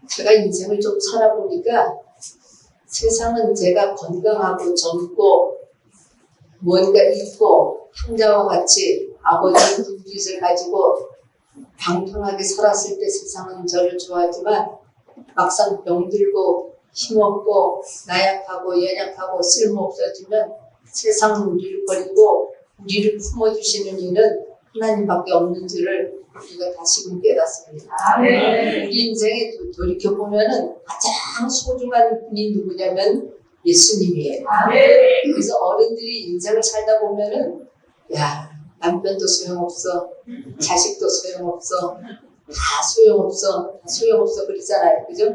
제가 인생을 좀 살아보니까 세상은 제가 건강하고 젊고 뭔가 있고 형제와 같이 아버지 눈빛을 가지고 방탕하게 살았을 때 세상은 저를 좋아하지만 막상 병들고 힘없고 나약하고 연약하고 쓸모없어지면 세상은 우리를 버리고 우리를 품어주시는 이는 하나님밖에 없는 줄을 우리가 다시금 깨닫습니다. 우리 인생에 돌이켜보면은 가장 소중한 분이 누구냐면 예수님이에요. 그래서 어른들이 인생을 살다 보면은 야, 남편도 소용없어, 자식도 소용없어, 다 소용없어 그러잖아요. 그죠?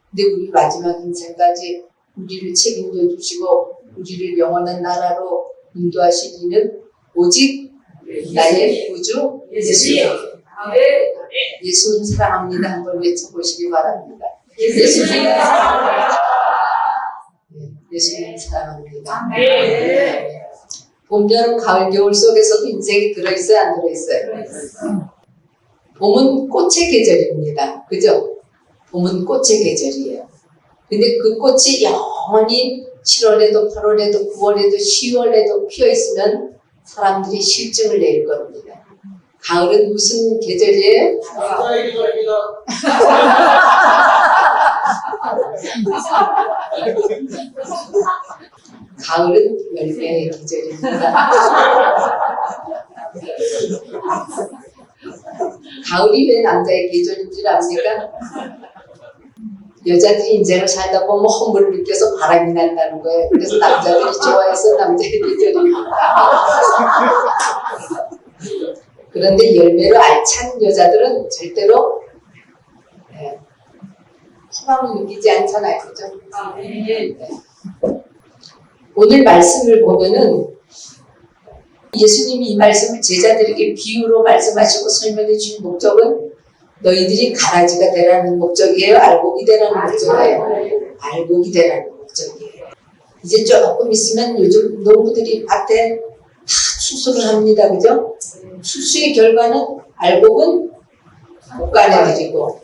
근데 우리 마지막 인생까지 우리를 책임져 주시고 우리를 영원한 나라로 인도하신 이는 오직 나의 구주 예수님. 예수님 사랑합니다. 한번 외쳐보시기 바랍니다. 예수님 사랑합니다. 예수님 사랑합니다. 봄, 여름, 가을, 겨울 속에서도 인생이 들어있어요? 안 들어있어요? 봄은 꽃의 계절입니다. 그죠? 봄은 꽃의 계절이에요. 근데 그 꽃이 영원히 7월에도 8월에도 9월에도 10월에도 피어있으면 사람들이 실증을 내릴 겁니다. 가을은 무슨 계절이에요? 감사의 계절입니다. 가을은 열매의 계절입니다. 가을이 왜 남자의 계절인 줄 압니까? 여자들이 인생을 살다 보면 허물을 느껴서 바람이 난다는 거예요. 그래서 남자들이 좋아해서 남자의 계절입니다. 그런데 열매로 알찬 여자들은 절대로 희망을 느끼지 않잖아요. 그죠? 네. 오늘 말씀을 보면은 예수님이 이 말씀을 제자들에게 비유로 말씀하시고 설명해 주신 목적은 너희들이 가라지가 되라는 목적이에요? 알곡이 되라는 목적이에요? 알곡이 되라는 목적이에요. 이제 조금 있으면 요즘 농부들이 밭에 다 추수를 합니다. 그죠? 수수의 결과는 알곡은 옷간에 들이고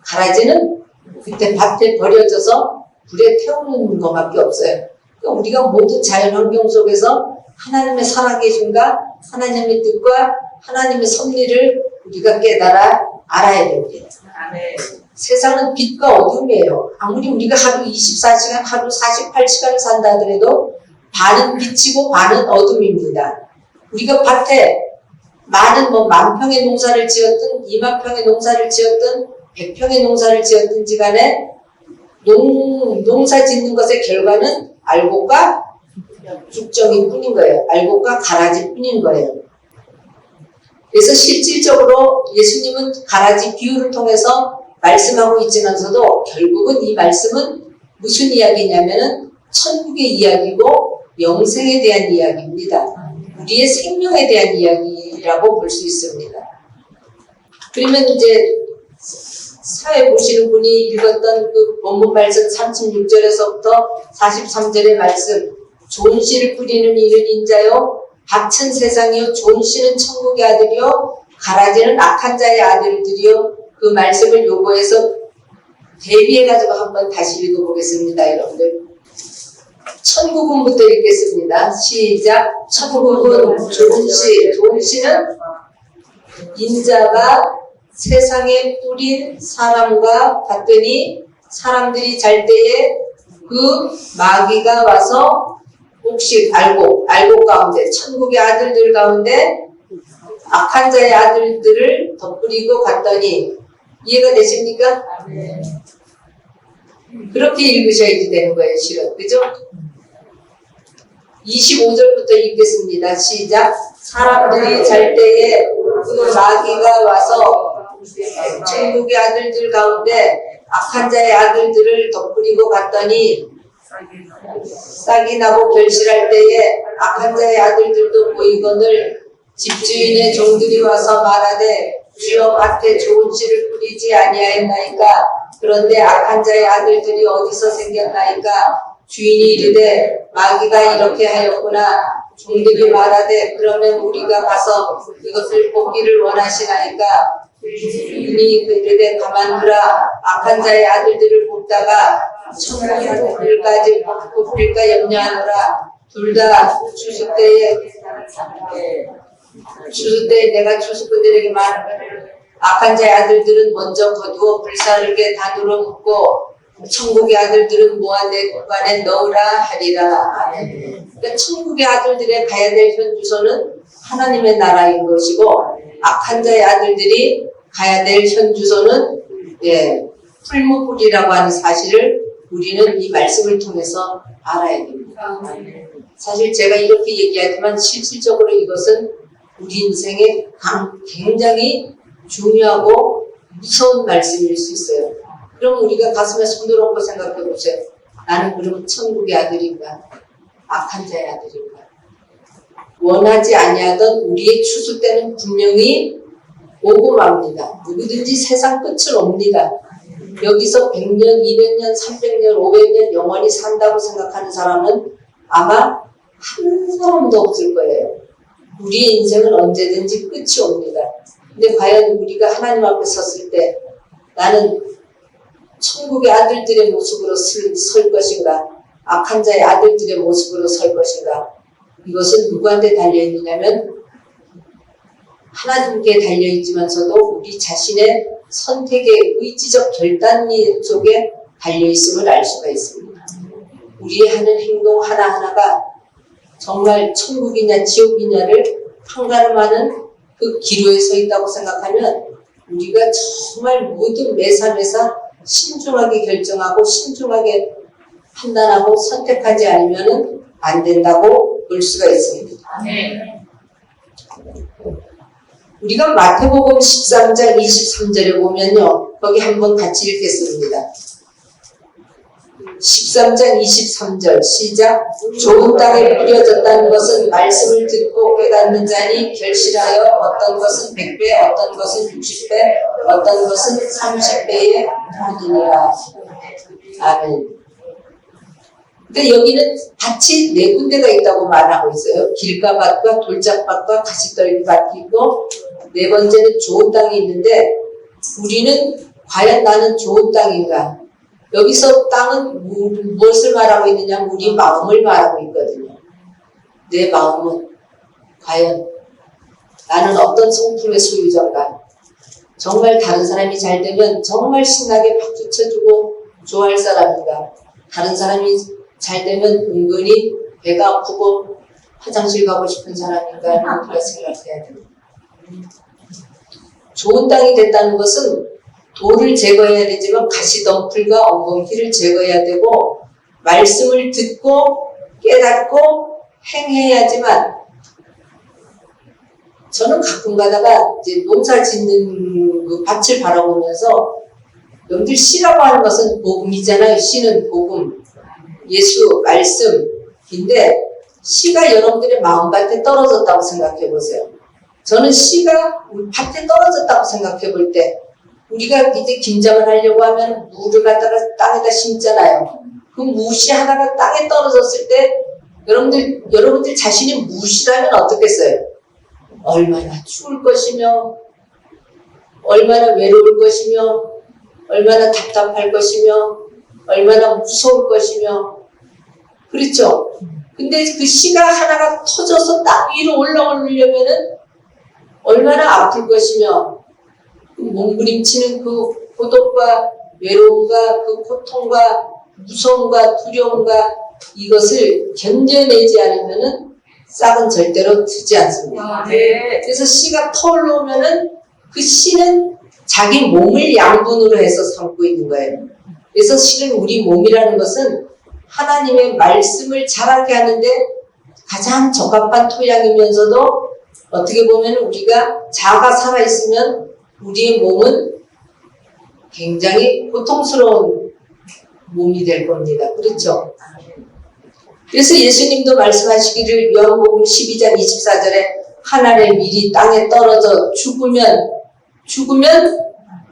가라지는 그때 밭에 버려져서 불에 태우는 것밖에 없어요. 그러니까 우리가 모든 자연환경 속에서 하나님의 살아계심과 하나님의 뜻과 하나님의 섭리를 우리가 깨달아 알아야 됩니다. 세상은 빛과 어둠이에요. 아무리 우리가 하루 24시간, 하루 48시간을 산다 하더라도 반은 빛이고 반은 어둠입니다. 우리가 밭에 많은 10,000평의 농사를 지었든 20,000평의 농사를 지었든 100평의 농사를 지었든지 간에 농사 짓는 것의 결과는 알곡과 죽정이 뿐인 거예요. 알곡과 가라지 뿐인 거예요. 그래서 실질적으로 예수님은 가라지 비유를 통해서 말씀하고 있지만서도 결국은 이 말씀은 무슨 이야기냐면은 천국의 이야기고 영생에 대한 이야기입니다. 우리의 생명에 대한 이야기라고 볼 수 있습니다. 그러면 이제 사회 보시는 분이 읽었던 그 본문 말씀 36절에서부터 43절의 말씀, 좋은 씨를 뿌리는 이는 인자요 밭은 세상이요 좋은 씨는 천국의 아들이요 가라지는 악한 자의 아들들이요. 그 말씀을 요거해서 대비해가지고 한번 다시 읽어보겠습니다. 여러분들 천국은부터 읽겠습니다. 시작. 천국은 좋은 씨는 인자가 세상에 뿌린 사람과 같더니 사람들이 잘 때에 그 마귀가 와서 혹시 알곡 가운데 천국의 아들들 가운데 악한 자의 아들들을 덧뿌리고 갔더니 이해가 되십니까? 그렇게 읽으셔야지 되는 거예요, 실은. 그죠? 25절부터 읽겠습니다. 시작. 사람들이 잘 때에 그 마귀가 와서 천국의 아들들 가운데 악한 자의 아들들을 덧뿌리고 갔더니 싹이 나고 결실할 때에 악한 자의 아들들도 보이거늘 집주인의 종들이 와서 말하되 주여 밭에 좋은 씨를 뿌리지 아니하였나이까. 그런데 악한 자의 아들들이 어디서 생겼나이까. 주인이 이르되 마귀가 이렇게 하였구나. 종들이 말하되 그러면 우리가 가서 이것을 뽑기를 원하시나이까. 주인이 이르되 가만두라. 악한 자의 아들들을 뽑다가 천국의 아들들까지 뽑힐까 염려하노라. 둘 다 추수 때에 내가 추수꾼들에게 말하기를 악한 자의 아들들은 먼저 거두어 불사르게 단으로 묶고 천국의 아들들은 모아 내 곳간에 넣으라 하리라. 아멘. 그러니까 천국의 아들들의 가야 될 현주소는 하나님의 나라인 것이고 악한 자의 아들들이 가야 될 현주소는 풀무불이라고 하는 사실을 우리는 이 말씀을 통해서 알아야 됩니다. 사실 제가 이렇게 얘기하지만 실질적으로 이것은 우리 인생에 굉장히 중요하고 무서운 말씀일 수 있어요. 그럼 우리가 가슴에 손을 얹고 생각해 보세요. 나는 그러면 천국의 아들인가? 악한 자의 아들인가? 원하지 아니하던 우리의 추수 때는 분명히 오고 맙니다. 누구든지 세상 끝을 옵니다. 여기서 100년, 200년, 300년, 500년 영원히 산다고 생각하는 사람은 아마 한 사람도 없을 거예요. 우리의 인생은 언제든지 끝이 옵니다. 근데 과연 우리가 하나님 앞에 섰을 때 나는 천국의 아들들의 모습으로 설 것인가? 악한 자의 아들들의 모습으로 설 것인가? 이것은 누구한테 달려있느냐면 하나님께 달려있지만서도 우리 자신의 선택의 의지적 결단 속에 달려있음을 알 수가 있습니다. 우리의 하는 행동 하나하나가 정말 천국이냐 지옥이냐를 판가름하는 그 기로에 서 있다고 생각하면 우리가 정말 모든 매사매사 신중하게 결정하고 신중하게 판단하고 선택하지 않으면 안 된다고 볼 수가 있습니다. 우리가 마태복음 13장 23절에 보면요. 거기 한번 같이 읽겠습니다. 13장 23절 시작. 좋은 땅에 뿌려졌다는 것은 말씀을 듣고 깨닫는 자니 결실하여 어떤 것은 100배, 어떤 것은 60배, 어떤 것은 30배에 하느니라. 아멘. 근데 여기는 밭이 4군데가 있다고 말하고 있어요. 길가밭과 돌짝밭과 가시떨기밭이 있고, 4번째는 좋은 땅이 있는데, 우리는 과연 나는 좋은 땅인가? 여기서 땅은 무엇을 말하고 있느냐? 우리 마음을 말하고 있거든요. 내 마음은 과연 나는 어떤 성품의 소유자인가? 정말 다른 사람이 잘 되면 정말 신나게 박수 쳐주고 좋아할 사람인가? 다른 사람이 잘 되면 은근히 배가 아프고 화장실 가고 싶은 사람인가? 우리가 생각해야 됩니다. 좋은 땅이 됐다는 것은 돌을 제거해야 되지만 가시덤불과 엉겅퀴를 제거해야 되고 말씀을 듣고 깨닫고 행해야지만, 저는 가끔 가다가 이제 농사 짓는 그 밭을 바라보면서 여러분들 씨라고 하는 것은 복음이잖아요. 씨는 복음, 예수, 말씀인데 씨가 여러분들의 마음밭에 떨어졌다고 생각해 보세요. 저는 씨가 우리 밭에 떨어졌다고 생각해 볼 때 우리가 이제 김장을 하려고 하면 무를 갖다가 땅에다 심잖아요. 그 무씨 하나가 땅에 떨어졌을 때 여러분들 자신이 무시라면 어떻겠어요? 얼마나 추울 것이며, 얼마나 외로울 것이며, 얼마나 답답할 것이며, 얼마나 무서울 것이며, 그렇죠? 근데 그 씨가 하나가 터져서 땅 위로 올라오려면은 얼마나 아플 것이며, 그 몸부림치는 그 고독과 외로움과 그 고통과 무서움과 두려움과 이것을 견뎌내지 않으면은 싹은 절대로 트지 않습니다. 네. 그래서 씨가 털로 오면은 그 씨는 자기 몸을 양분으로 해서 삼고 있는 거예요. 그래서 실은 우리 몸이라는 것은 하나님의 말씀을 자라게 하는데 가장 적합한 토양이면서도 어떻게 보면 우리가 자아가 살아있으면 우리의 몸은 굉장히 고통스러운 몸이 될 겁니다. 그렇죠? 그래서 예수님도 말씀하시기를 요한복음 12장 24절에 하늘의 밀이 땅에 떨어져 죽으면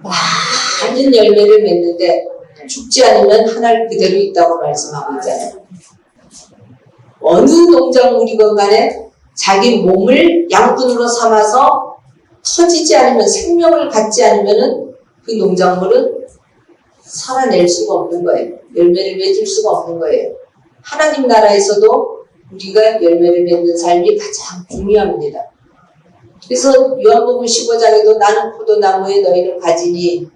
많은 열매를 맺는데 죽지 않으면 하늘 그대로 있다고 말씀하고 있잖아요. 어느 농작물이건 간에 자기 몸을 양분으로 삼아서 터지지 않으면, 생명을 갖지 않으면 그 농작물은 살아낼 수가 없는 거예요. 열매를 맺을 수가 없는 거예요. 하나님 나라에서도 우리가 열매를 맺는 삶이 가장 중요합니다. 그래서 요한복음 15장에도 나는 포도나무에 너희는 가지니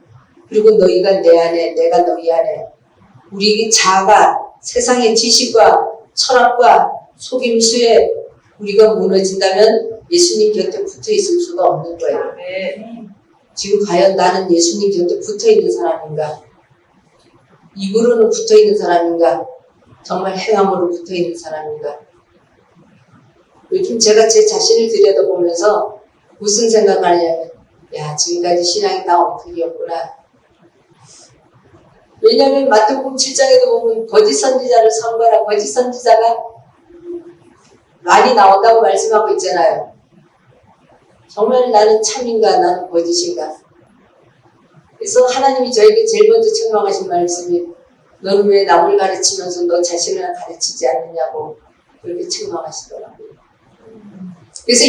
그리고 너희가 내 안에 내가 너희 안에, 우리 자아가 세상의 지식과 철학과 속임수에 우리가 무너진다면 예수님 곁에 붙어 있을 수가 없는 거예요. 지금 과연 나는 예수님 곁에 붙어 있는 사람인가? 입으로는 붙어 있는 사람인가? 정말 행함으로 붙어 있는 사람인가? 요즘 제가 제 자신을 들여다보면서 무슨 생각을 하냐면, 야, 지금까지 신앙이 다 엉터리였구나. 왜냐하면 마태복음 7장에도 보면 거짓 선지자를 선거라, 거짓 선지자가 말이 나온다고 말씀하고 있잖아요. 정말 나는 참인가, 나는 거짓인가? 그래서 하나님이 저에게 제일 먼저 책망하신 말씀이, 너는 왜 남을 가르치면서 너 자신을 가르치지 않느냐고 그렇게 책망하시더라고요. 그래서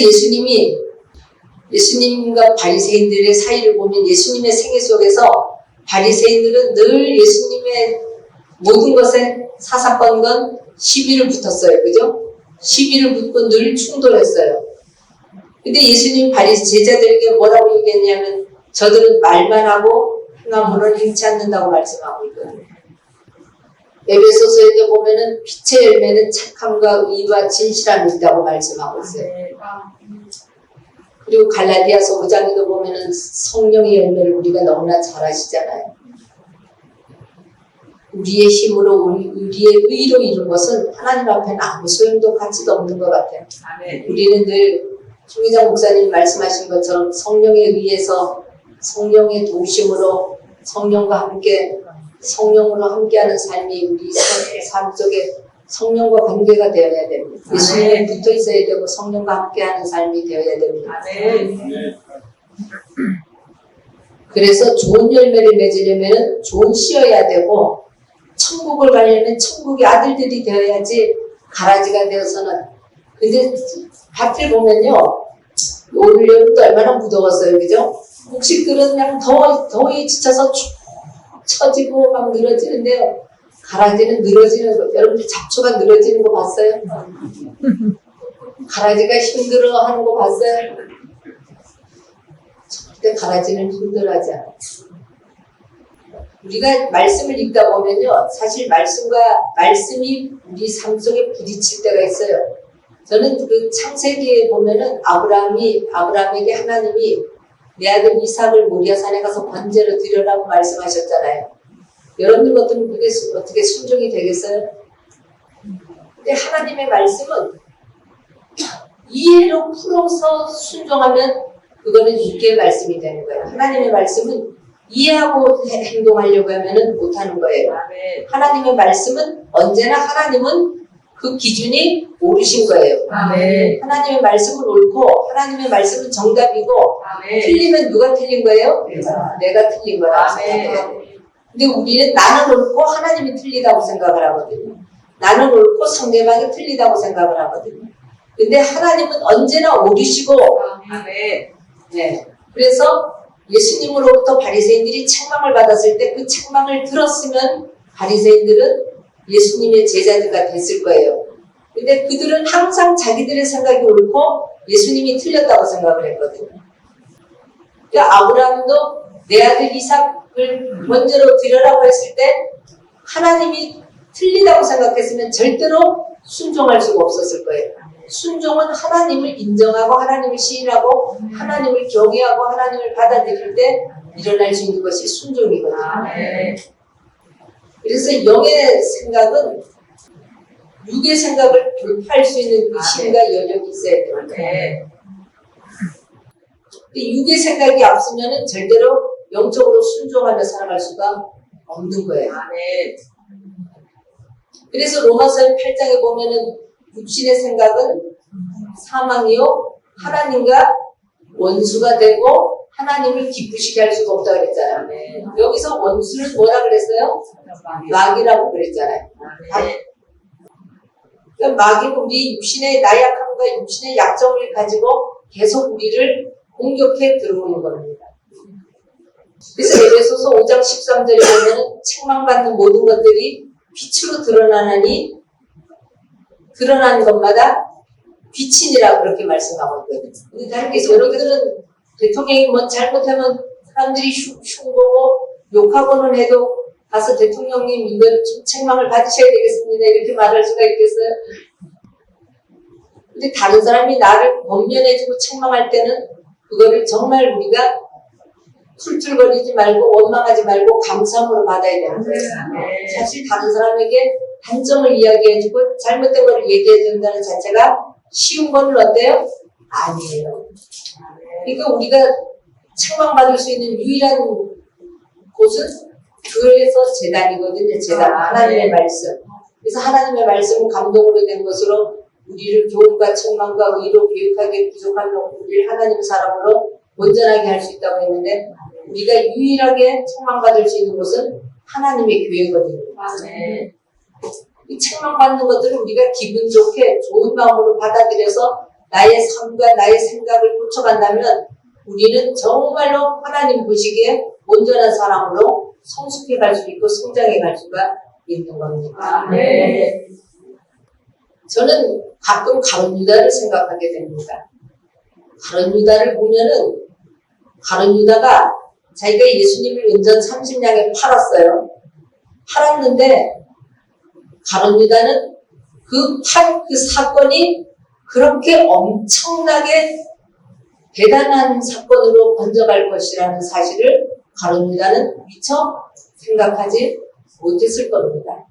예수님과 바리새인들의 사이를 보면 예수님의 생애 속에서 바리새인들은 늘 예수님의 모든 것에 사사건건 시비를 붙었어요. 그죠? 시비를 붙고 늘 충돌했어요. 근데 예수님 제자들에게 뭐라고 얘기했냐면, 저들은 말만 하고 행함으로는 행치 않는다고 말씀하고 있거든요. 에베소서에도 보면은 빛의 열매는 착함과 의와 진실함이 있다고 말씀하고 있어요. 그리고 갈라디아서 5장에도 보면은 성령의 열매를 우리가 너무나 잘 아시잖아요. 우리의 힘으로 우리의 의로 이룬 것은 하나님 앞에는 아무 소용도 가치도 없는 것 같아요. 우리는 늘 송희장 목사님 말씀하신 것처럼 성령에 의해서 성령의 도우심으로 성령으로 함께하는 삶이 우리 삶 속에 성령과 관계가 되어야 됩니다. 예수님에 붙어 있어야 되고 성령과 함께하는 삶이 되어야 됩니다. 그래서 좋은 열매를 맺으려면 좋은 씨여야 되고, 천국을 가려면 천국의 아들들이 되어야지 가라지가 되어서는. 근데 밭을 보면요, 올 여름도 얼마나 무더웠어요, 그죠? 곡식들은 그냥 더위에 지쳐서 축 처지고 막 늘어지는데요, 가라지는 늘어지는 거. 여러분들 잡초가 늘어지는 거 봤어요? 가라지가 힘들어하는 거 봤어요? 절대 가라지는 힘들어하지 않아요. 우리가 말씀을 읽다 보면요, 사실 말씀이 우리 삶 속에 부딪힐 때가 있어요. 저는 그 창세기에 보면은 아브라함에게 하나님이 내 아들 이삭을 모리아산에 가서 번제로 드려라고 말씀하셨잖아요. 여러분들 같으면 그게 어떻게 순종이 되겠어요? 근데 하나님의 말씀은 이해로 풀어서 순종하면 그거는 육계의 말씀이 되는 거예요. 하나님의 말씀은 이해하고 행동하려고 하면은 못하는 거예요. 하나님의 말씀은 언제나 하나님은 그 기준이 옳으신 거예요. 하나님의 말씀은 옳고 하나님의 말씀은 정답이고 틀리면 누가 틀린 거예요? 내가 틀린 거라고 생각해요. 근데 우리는 나는 옳고 하나님이 틀리다고 생각을 하거든요. 나는 옳고 상대방이 틀리다고 생각을 하거든요. 근데 하나님은 언제나 옳으시고, 네. 그래서 예수님으로부터 바리새인들이 책망을 받았을 때 그 책망을 들었으면 바리새인들은 예수님의 제자들가 됐을 거예요. 근데 그들은 항상 자기들의 생각이 옳고 예수님이 틀렸다고 생각을 했거든요. 그러니까 아브라함도 내 아들 이삭을 번제로 드려라고 했을 때 하나님이 틀리다고 생각했으면 절대로 순종할 수가 없었을 거예요. 순종은 하나님을 인정하고 하나님을 시인하고 하나님을 경외하고 하나님을 받아들일 때 일어날 수 있는 것이 순종이거든요. 그래서 영의 생각은 육의 생각을 돌파할 수 있는 그 힘과 여력이 있어야 돼요. 육의 생각이 앞서면은 절대로 영적으로 순종하며 살아갈 수가 없는 거예요. 그래서 로마서 8장에 보면은 육신의 생각은 사망이요 하나님과 원수가 되고 하나님을 기쁘시게 할 수가 없다고 그랬잖아요. 여기서 원수는 뭐라 그랬어요? 마귀라고 그랬잖아요. 그러니까 마귀는 우리 육신의 나약함과 육신의 약점을 가지고 계속 우리를 공격해 들어오는 겁니다. 그래서 에베소서 5장 13절에 보면 책망받는 모든 것들이 빛으로 드러나니 드러나는 것마다 빛이니라 그렇게 말씀하고 있거든요. 그래서 여러분들은 대통령이 뭐 잘못하면 사람들이 흉보고 욕하고는 해도 가서 대통령님 이거 책망을 받으셔야 되겠습니다 이렇게 말할 수가 있겠어요? 근데 다른 사람이 나를 권면해주고 책망할 때는 그거를 정말 우리가 툴툴거리지 말고 원망하지 말고 감사함으로 받아야 되는 거예요. 사실 다른 사람에게 단점을 이야기해주고 잘못된 걸 얘기해준다는 자체가 쉬운 건 어때요? 아니에요. 그러니까 우리가 책망받을 수 있는 유일한 곳은 교회에서 재단이거든요. 재단. 하나님의 말씀. 그래서 하나님의 말씀은 감동으로 된 것으로 우리를 교훈과 책망과 의로 교육하게 부족한 우리를 하나님의 사람으로 온전하게 할 수 있다고 했는데 우리가 유일하게 책망받을 수 있는 곳은 하나님의 교회거든요. 이 책망받는 것들을 우리가 기분 좋게 좋은 마음으로 받아들여서 나의 삶과 나의 생각을 고쳐간다면 우리는 정말로 하나님 보시기에 온전한 사람으로 성숙해 갈 수 있고 성장해 갈 수가 있는 겁니다. 저는 가끔 가룟 유다를 생각하게 됩니다. 가룟 유다를 보면은 가룟 유다가 자기가 예수님을 은전 30냥에 팔았어요. 팔았는데 가룟 유다는 그 사건이 그렇게 엄청나게 대단한 사건으로 번져갈 것이라는 사실을 가룟 유다는 미처 생각하지 못했을 겁니다.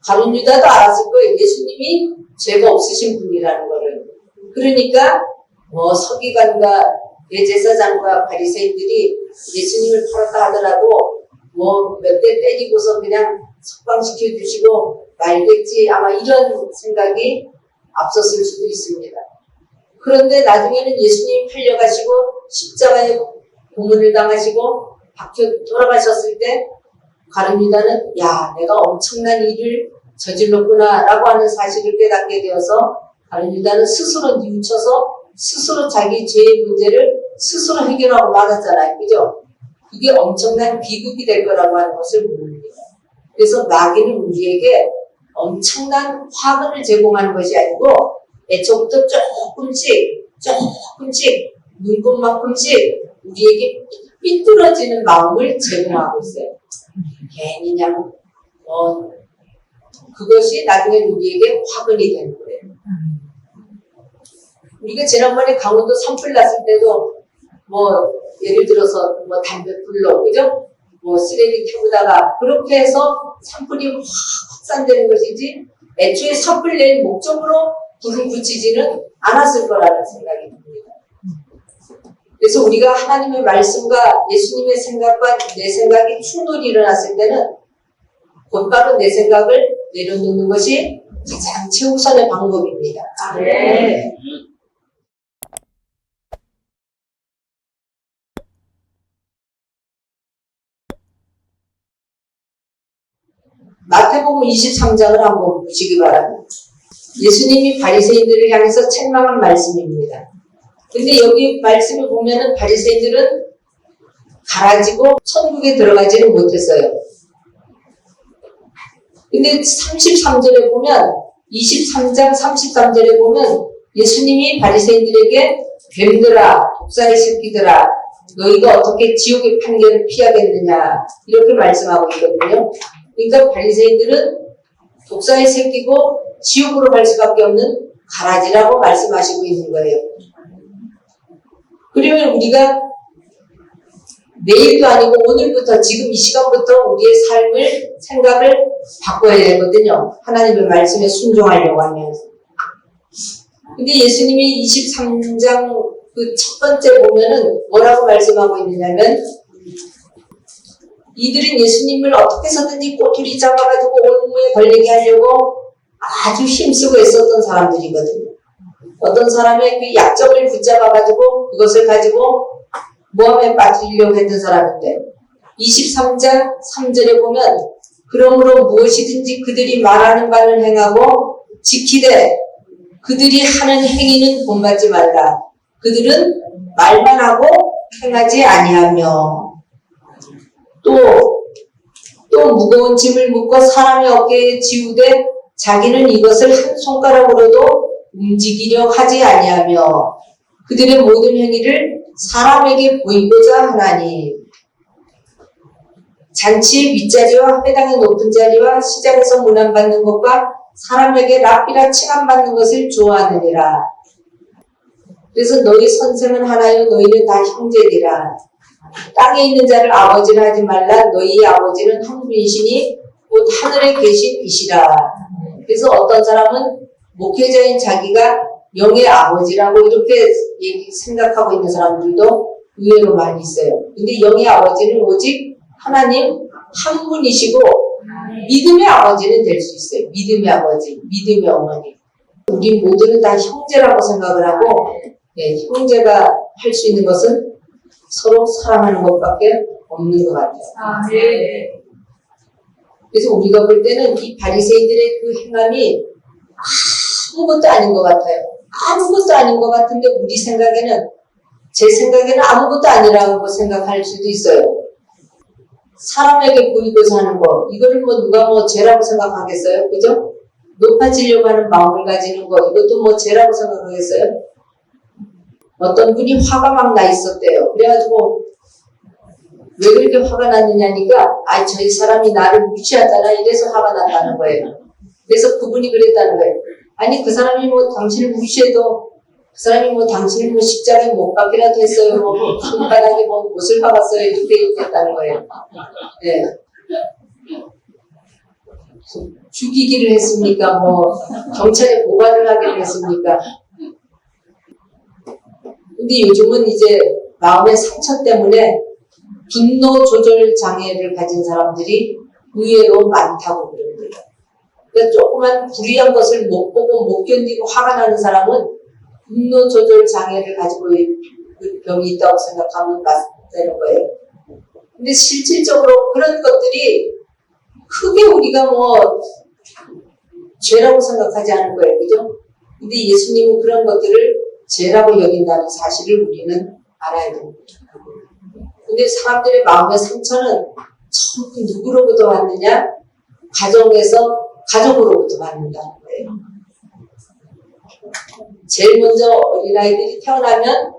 가룟 유다도 알았을 거예요. 예수님이 죄가 없으신 분이라는 거를. 그러니까 서기관과 대제사장과 바리새인들이 예수님을 팔았다 하더라도 몇 대 때리고서 그냥 석방시켜 주시고 말겠지 아마 이런 생각이 앞섰을 수도 있습니다. 그런데 나중에는 예수님이 팔려가시고 십자가에 고문을 당하시고 박혀 돌아가셨을 때 가룟 유다는 야, 내가 엄청난 일을 저질렀구나 라고 하는 사실을 깨닫게 되어서 가룟 유다는 스스로 뉘우쳐서 스스로 자기 죄의 문제를 스스로 해결하고 말았잖아요. 그죠? 그게 엄청난 비극이 될 거라고 하는 것을 모릅니다. 그래서 마귀는 우리에게 엄청난 화근을 제공하는 것이 아니고 애초부터 조금씩 눈곱만큼씩 우리에게 삐뚤어지는 마음을 제공하고 있어요. 괜히 그냥 그것이 나중에 우리에게 화근이 되는 거예요. 우리가 지난번에 강원도 산불 났을 때도 예를 들어서 담배 불러, 그죠? 쓰레기 태우다가 그렇게 해서 산불이 확 확산되는 것이지 애초에 산불 낼 목적으로 불을 붙이지는 않았을 거라는 생각이 듭니다. 그래서 우리가 하나님의 말씀과 예수님의 생각과 내 생각이 충돌이 일어났을 때는 곧바로 내 생각을 내려놓는 것이 가장 최우선의 방법입니다. 네. 마태복음 23장을 한번 보시기 바랍니다. 예수님이 바리새인들을 향해서 책망한 말씀입니다. 근데 여기 말씀을 보면은 바리새인들은 가라지고 천국에 들어가지는 못했어요. 근데 33절에 보면 23장 33절에 보면 예수님이 바리새인들에게 뱀들아 독사의 새끼들아 너희가 어떻게 지옥의 판결을 피하겠느냐 이렇게 말씀하고 있거든요. 그러니까 바리새인들은 독사의 새끼고 지옥으로 갈 수밖에 없는 가라지라고 말씀하시고 있는 거예요. 그러면 우리가 내일도 아니고 오늘부터 지금 이 시간부터 우리의 삶을 생각을 바꿔야 되거든요. 하나님의 말씀에 순종하려고 하면. 근데 예수님이 23장 그 첫 번째 보면은 뭐라고 말씀하고 있느냐면 이들은 예수님을 어떻게 해서든지 꼬투리 잡아가지고 올무에 걸리게 하려고 아주 힘쓰고 애썼던 사람들이거든요. 어떤 사람의 그 약점을 붙잡아가지고 그것을 가지고 모함에 빠뜨리려고 했던 사람인데 23장 3절에 보면 그러므로 무엇이든지 그들이 말하는 바를 행하고 지키되 그들이 하는 행위는 본받지 말라. 그들은 말만 하고 행하지 아니하며 또 무거운 짐을 묶어 사람의 어깨에 지우되 자기는 이것을 한 손가락으로도 움직이려 하지 아니하며 그들의 모든 행위를 사람에게 보이고자 하나니 잔치의 윗자리와 회당의 높은 자리와 시장에서 문안받는 것과 사람에게 랍비라 칭함받는 것을 좋아하느니라. 그래서 너희 선생은 하나요 너희는 다 형제니라. 땅에 있는 자를 아버지라 하지 말라. 너희 아버지는 한 분이시니 곧 하늘에 계신 이시라. 그래서 어떤 사람은 목회자인 자기가 영의 아버지라고 이렇게 생각하고 있는 사람들도 의외로 많이 있어요. 근데 영의 아버지는 오직 하나님 한 분이시고 믿음의 아버지는 될 수 있어요. 믿음의 아버지, 믿음의 어머니. 우리 모두는 다 형제라고 생각을 하고 형제가 할 수 있는 것은 서로 사랑하는 것밖에 없는 것 같아요. 네. 그래서 우리가 볼 때는 이 바리새인들의 그 행함이 아무것도 아닌 것 같아요. 아무것도 아닌 것 같은데 우리 생각에는 제 생각에는 아무것도 아니라고 생각할 수도 있어요. 사람에게 보이고자 하는 거 이거를 누가 죄라고 생각하겠어요? 그죠? 높아지려고 하는 마음을 가지는 거 이것도 죄라고 생각하겠어요? 어떤 분이 화가 막 나 있었대요. 그래가지고 왜 그렇게 화가 났느냐니까 저 사람이 나를 무시하잖아 이래서 화가 났다는 거예요. 그래서 그분이 그랬다는 거예요. 아니 그 사람이 당신을 무시해도 그 사람이 당신을 십자가에 못 박기라도 했어요. 손바닥에 못을 박았어요. 이렇게 얘기했다는 거예요. 네. 죽이기를 했습니까? 경찰에 고발을 하기를 했습니까? 근데 요즘은 이제 마음의 상처 때문에 분노 조절 장애를 가진 사람들이 의외로 많다고 그럽니다. 그러니까 조그만 불의한 것을 못 보고 못 견디고 화가 나는 사람은 분노 조절 장애를 가지고 그 병이 있다고 생각하면 맞는 거예요. 근데 실질적으로 그런 것들이 크게 우리가 뭐 죄라고 생각하지 않을 거예요. 그죠? 근데 예수님은 그런 것들을 죄라고 여긴다는 사실을 우리는 알아야 됩니다. 근데 사람들의 마음의 상처는 전부 누구로부터 왔느냐? 가정으로부터 받는다는 거예요. 제일 먼저 어린아이들이 태어나면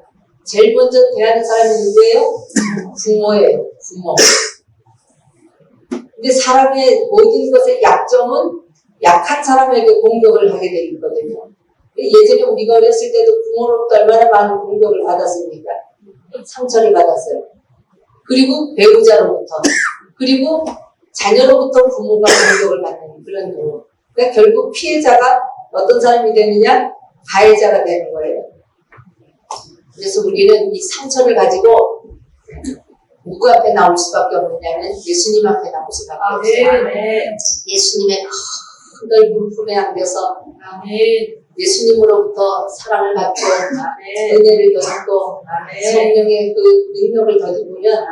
제일 먼저 대하는 사람이 누구예요? 부모예요. 부모. 근데 사람의 모든 것의 약점은 약한 사람에게 공격을 하게 돼 있거든요. 예전에 우리가 어렸을 때도 부모로부터 얼마나 많은 공격을 받았습니까? 상처를 받았어요. 그리고 배우자로부터, 그리고 자녀로부터 부모가 공격을 받는 그런 경우. 그러니까 결국 피해자가 어떤 사람이 되느냐? 가해자가 되는 거예요. 그래서 우리는 이 상처를 가지고 누구 앞에 나올 수밖에 없느냐면 예수님 앞에 나올 수밖에 없어요. 예수님의 큰 넓은 품에 안겨서 예수님으로부터 사랑을 받고 은혜를 더듬고 성령의 그 능력을 더듬으면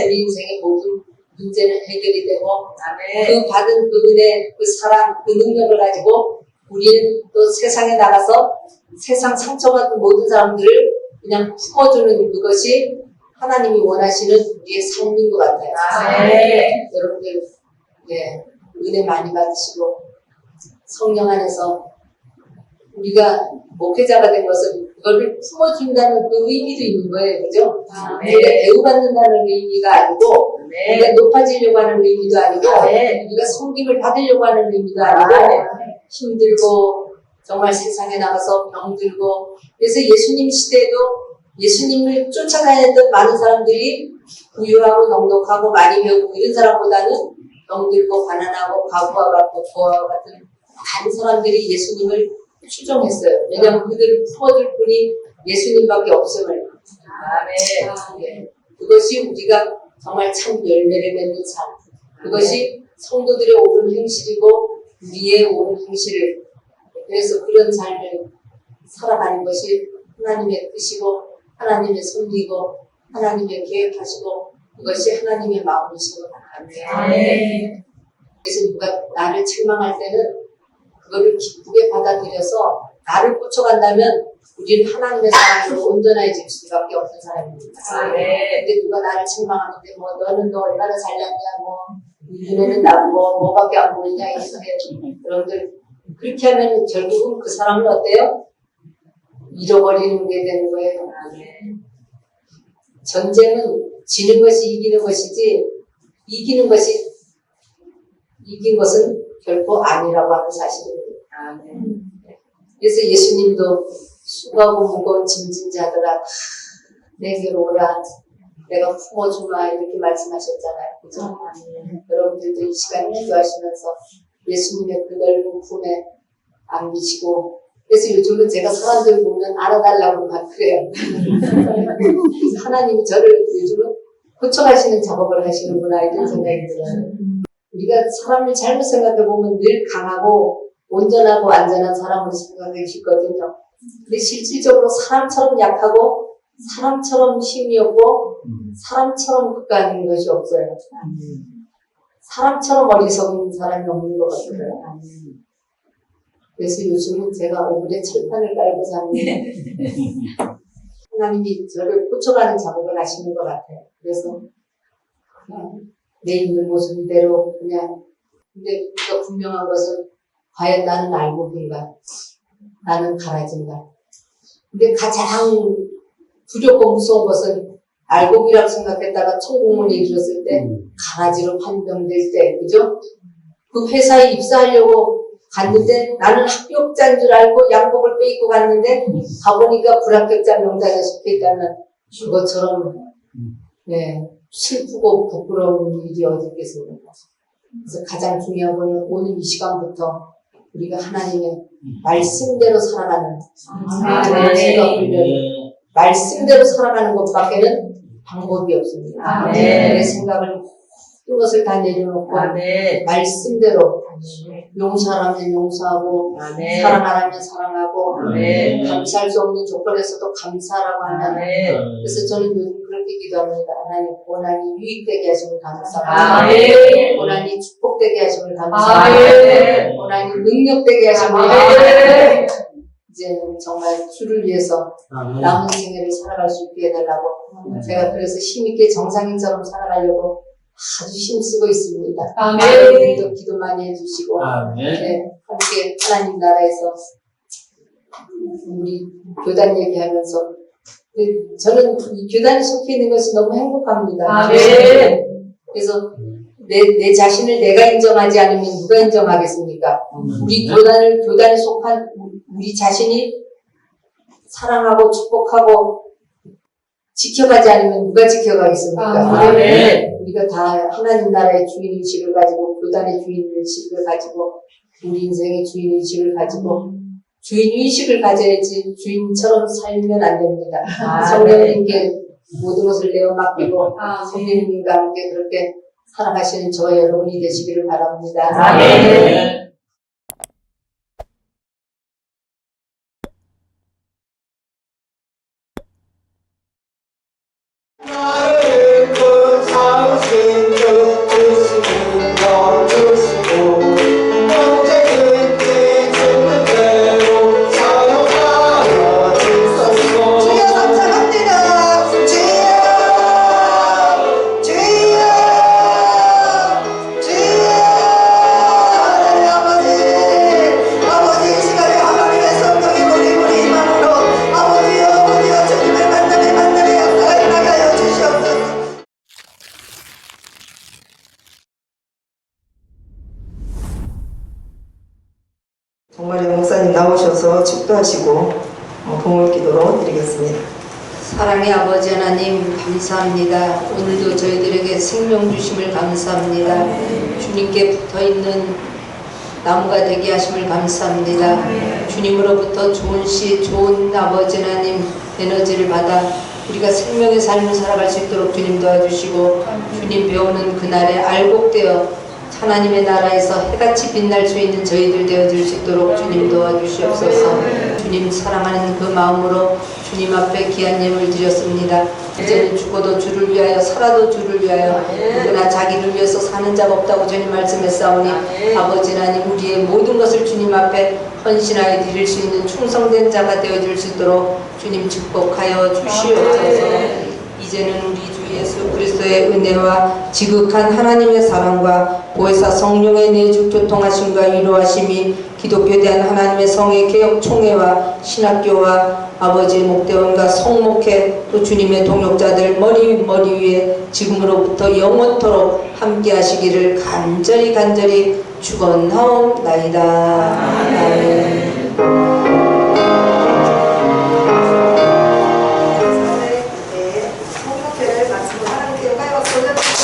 우리 인생의 모든 문제는 해결이 되고 그 받은 그 은혜, 그 사랑, 그 능력을 가지고 우리는 또 세상에 나가서 세상 상처받은 모든 사람들을 그냥 품어주는 그것이 하나님이 원하시는 우리의 삶인 것 같아요. 여러분들 은혜 많이 받으시고 성령 안에서 우리가 목회자가 된 것은 그걸 품어준다는 그 의미도 있는 거예요. 그죠? 우리가 대우받는다는 의미가 아니고 우리가 높아지려고 하는 의미도 아니고 우리가 섬김을 받으려고 하는 의미도 아니고 힘들고 정말 세상에 나가서 병들고 그래서 예수님 시대에도 예수님을 쫓아다녔던 많은 사람들이 부유하고 넉넉하고 많이 배우고 이런 사람보다는 병들고 가난하고 과부하 같고 부하와 같은 많은 사람들이 예수님을 추종했어요. 왜냐하면 그들을 품어줄 분이 예수님밖에 없음을. 그것이 우리가 정말 참 열매를 맺는 삶. 그것이 성도들의 옳은 행실이고 우리의 옳은 행실을 그래서 그런 삶을 살아가는 것이 하나님의 뜻이고 하나님의 섭리고 하나님의 계획하시고 그것이 하나님의 마음이신 것 같아요. 그래서 누가 나를 책망할 때는 그거를 기쁘게 받아들여서 나를 쫓아간다면 우리는 하나님의 사랑으로 온전해질 수밖에 없는 사람입니다. 근데 누가 나를 책망하는데 뭐 너는 너 얼마나 잘났냐 뭐 눈에는 나고 뭐밖에 안 보이냐 이렇게 여러분들 그렇게 하면 결국은 그 사람은 어때요? 잃어버리는 게 되는 거예요. 전쟁은 지는 것이 이기는 것이지 이긴 것은 결코 아니라고 하는 사실입니다. 그래서 예수님도 수고하고 무거운 짐진 자들아 내게로 오라 내가 품어주마 이렇게 말씀하셨잖아요. 그죠? 여러분들도 이 시간 기도하시면서 예수님의 그 넓은 품에 안기시고 그래서 요즘은 제가 사람들 보면 알아달라고 막 그래요. 그래서 하나님이 저를 요즘은 고쳐가시는 작업을 하시는구나 이런 생각이 들어요. 우리가 사람을 잘못 생각해보면 늘 강하고 온전하고 안전한 사람으로 생각하시거든요. 근데 실질적으로 사람처럼 약하고 사람처럼 힘이 없고 사람처럼 극단인 것이 없어요. 사람처럼 어리석은 사람이 없는 것 같아요. 그래서 요즘은 제가 얼굴에 철판을 깔고 사는 하나님이 저를 고쳐가는 작업을 하시는 것 같아요. 그래서 내 있는 모습대로 그냥 근데 우리가 분명한 것은 과연 나는 알곡인가 나는 가라지인가 근데 가장 두렵고 무서운 것은 알곡이라고 생각했다가 천국문에 이르렀을 때 가라지로 판명될 때 그죠? 그 회사에 입사하려고 갔는데 나는 합격자인 줄 알고 양복을 빼입고 갔는데 가보니까 불합격자 명단에 속해 있다면 그것처럼 슬프고 부끄러운 일이 어디 있겠습니까? 그래서 가장 중요한 거는 오늘 이 시간부터 우리가 하나님의 말씀대로 살아가는 말씀대로 살아가는 것밖에는 방법이 없습니다. 내 생각을 모든 것을 다 내려놓고 말씀대로 용서하라면 용서하고 사랑하라면 사랑하고 감사할 수 없는 조건에서도 감사라고 하면 그래서 저는 요즘 그렇게 그렇게 기도합니다. 하나님 고난이 유익되게 하심을 감사합니다. 아멘. 고난이 축복되게 하심을 감사합니다. 아멘. 고난이 능력되게 하심을 아멘. 감사합니다. 이제는 정말 주를 위해서 아멘. 남은 생애를 살아갈 수 있게 해달라고 제가 그래서 힘있게 정상인처럼 살아가려고 아주 힘쓰고 있습니다. 아멘. 여러분들도 기도 많이 해주시고 아멘. 네, 함께 하나님 나라에서 우리 교단 얘기하면서 저는 이 교단에 속해 있는 것이 너무 행복합니다. 아멘. 그래서 내 자신을 내가 인정하지 않으면 누가 인정하겠습니까? 우리 교단에 속한 우리 자신이 사랑하고 축복하고 지켜가지 않으면 누가 지켜가겠습니까? 아멘. 우리가 다 하나님 나라의 주인의식을 가지고 교단의 주인의식을 가지고 우리 인생의 주인의식을 가지고 주인의식을 가져야지 주인처럼 살면 안 됩니다. 성령님께 모든 것을 내어 맡기고 성령님과 함께 그렇게 살아가시는 저와 여러분이 되시기를 바랍니다. 아멘. 나를 그 사우신 주 주시는 것 주시고 언제든지 주는 대로 사용하여 주소서. 주여 감사합니다. 주여 주여 주여 하나님 아버지 이 시간에 하나님의 성령의 우리 힘으로 아버지여 주님의 만남의 역사가 일어나게 하여 주시옵소서. 정말 목사님 나오셔서 축도하시고 봉헌 기도로 드리겠습니다. 사랑의 아버지 하나님 감사합니다. 오늘도 저희들에게 생명 주심을 감사합니다. 주님께 붙어있는 나무가 되게 하심을 감사합니다. 주님으로부터 좋은 시, 좋은 아버지 하나님 에너지를 받아 우리가 생명의 삶을 살아갈 수 있도록 주님 도와주시고 주님 배우는 그날에 알곡되어 하나님의 나라에서 해같이 빛날 수 있는 저희들 되어줄 수 있도록 주님 도와주시옵소서. 주님 사랑하는 그 마음으로 주님 앞에 귀한 예물 드렸습니다. 이제는 죽어도 주를 위하여 살아도 주를 위하여 누구나 자기를 위해서 사는 자가 없다고 주님 말씀했사오니 아버지 하나님 우리의 모든 것을 주님 앞에 헌신하여 드릴 수 있는 충성된 자가 되어줄 수 있도록 주님 축복하여 주시옵소서. 이제는 우리 주 예수 그리스도의 은혜와 지극한 하나님의 사랑과 보혜사 성령의 내주 교통하심과 위로하심이 기독교에 대한 하나님의 성의 개혁 총회와 신학교와 아버지의 목대원과 성목회 또 주님의 동역자들 머리 위에 지금으로부터 영원토록 함께 하시기를 간절히 축원하옵나이다. 아멘. 성목회를 마치고 하나님께 영광의 박수 올려드립니다.